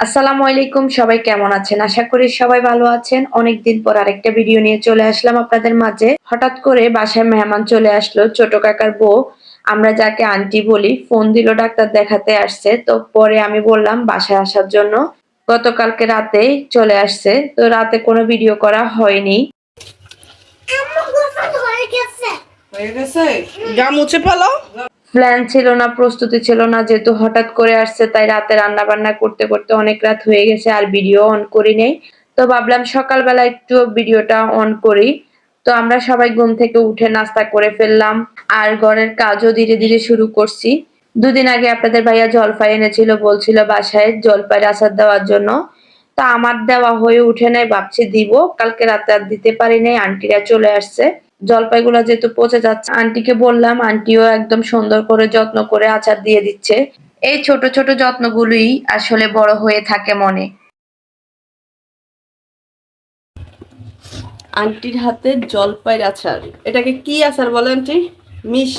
আসসালামু আলাইকুম, সবাই কেমন আছেন? আশা করি সবাই ভালো আছেন। অনেকদিন পর আরেকটা ভিডিও নিয়ে চলে আসলাম আপনাদের মাঝে। হঠাৎ করে বাসায় মেহমান চলে আসলো, ছোট কাকার বউ, আমরা যাকে আন্টি বলি, ফোন দিল ডাক্তার দেখাতে আসছে। তো পরে আমি বললাম বাসায় আসার জন্য। গতকালকে রাতেই চলে আসছে, তো রাতে কোনো ভিডিও করা হয়নি। হয়ে গেছে গা মুছে ফেলো। প্ল্যান ছিল না, প্রস্তুতি ছিল না, যেহেতু হঠাৎ করে আসছে তাই রাতে রান্না বান্না করতে করতে অনেক রাত হয়ে গেছে, আর ভিডিও অন করি নেই। তো ভাবলাম সকালবেলা একটু ভিডিওটা অন করি। তো আমরা সবাই ঘুম থেকে উঠে নাস্তা করে ফেললাম, আর ঘরের কাজও ধীরে ধীরে শুরু করছি। দুদিন আগে আপনাদের ভাইয়া জলপাই এনেছিল, বলছিল বাসায় জলপাইয়ের আচার দেওয়ার জন্য। তা আমার দেওয়া হয়ে উঠে নাই, ভাবছি দিব, কালকে রাতে আর দিতে পারি নাই, আন্টিরা চলে আসছে। জলপাইগুলো যেহেতু পচে যাচ্ছে, আন্টিকে বললাম, আন্টিও একদম সুন্দর করে যত্ন করে আচার দিয়ে দিচ্ছে। এই ছোট ছোট যত্নগুলোই আসলে বড় হয়ে থাকে মনে। আন্টির হাতে জলপাইয়ের আচার, এটাকে কি আচার বলে আন্টি? মিশ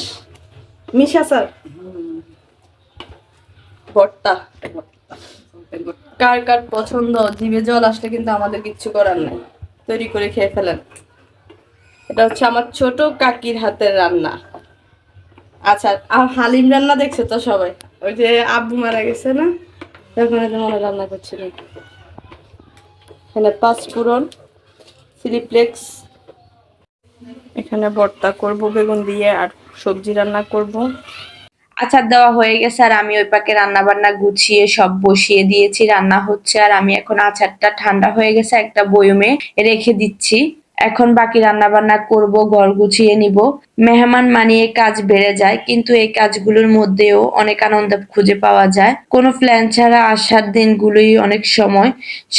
মিশ আচার, ভর্তা। কার কার পছন্দ? জিভে জল আসলে কিন্তু আমাদের কিচ্ছু করার নাই, তৈরি করে খেয়ে ফেলেন। এটা হচ্ছে আমার ছোট কাকির হাতের রান্না। আচ্ছা, হালিম রান্না দেখছে তো সবাই? ওই যে আব্বু মারা গেছে না, তখন মনে রান্না করছিলেন। এখানে পাঁচফোড়ন, চিলিফ্লেক্স, এখানে ভর্তা করব বেগুন দিয়ে, আর সবজি রান্না করব। আচার দেওয়া হয়ে গেছে, আর আমি ওই পাকে রান্না বান্না গুছিয়ে সব বসিয়ে দিয়েছি, রান্না হচ্ছে। আর আমি এখন আচারটা ঠান্ডা হয়ে গেছে, একটা বয়মে রেখে দিচ্ছি। এখন বাকি রান্না বান্না করব, ঘর গুছিয়ে নিব। মেহমান মানিয়ে কাজ বেড়ে যায়, কিন্তু এই কাজগুলোর মধ্যেও অনেক আনন্দ খুঁজে পাওয়া যায়। কোনো প্ল্যান ছাড়া আসার দিনগুলোই অনেক সময়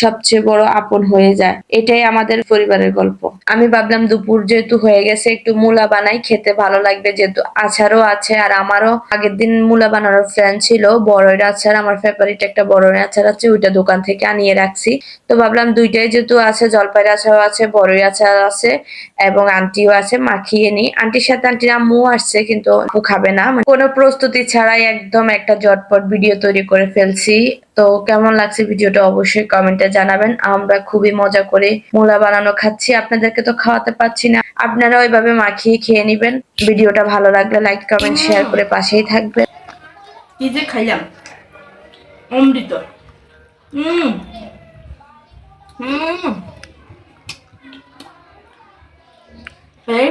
সবচেয়ে বড় আপন হয়ে যায়। এটাই আমাদের পরিবারের গল্প। আমি ভাবলাম দুপুর যেহেতু হয়ে গেছে, একটু মূলা বানাই, খেতে ভালো লাগবে, যেহেতু আচারও আছে। আর আমারও আগের দিন মূলা বানানোর প্ল্যান ছিল। বড়ের আচার, আমার ফেভারিট একটা বড়ের আচার আছে, ওইটা দোকান থেকে আনিয়ে রাখছি। তো ভাবলাম দুইটাই যেহেতু আছে, জলপাইয়ের আচারও আছে, বড়ের আচার আছে, এবং আন্টিও আছে, মাখিয়ে নি। আন্টির সাথে আন্টির আম্মু আসছে, কিন্তু আপু খাবে না। মানে কোনো প্রস্তুতি ছাড়াই একদম একটা ঝটপট ভিডিও তৈরি করে ফেলছি। তো কেমন লাগছে ভিডিওটা অবশ্যই কমেন্টে জানাবেন। আমরা খুবই মজা করে মূলা বানানো খাচ্ছি, আপনাদেরকে তো খাওয়াতে পারছি না, আপনারা ওইভাবে মাখিয়ে খেয়ে নিবেন। ভিডিওটা ভালো লাগলে লাইক কমেন্ট শেয়ার করে পাশেই থাকবেন। কি যে খাইলাম, অমৃত। হুম হুম এই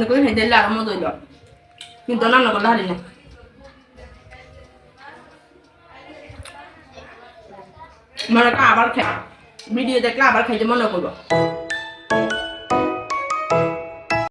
করে খাইতে আরাম মতো হইল, কিন্তু রান্না করলে হারি না। মনে আবার খাই, ভিডিও দেখলে আবার খাইতে মনে করবো।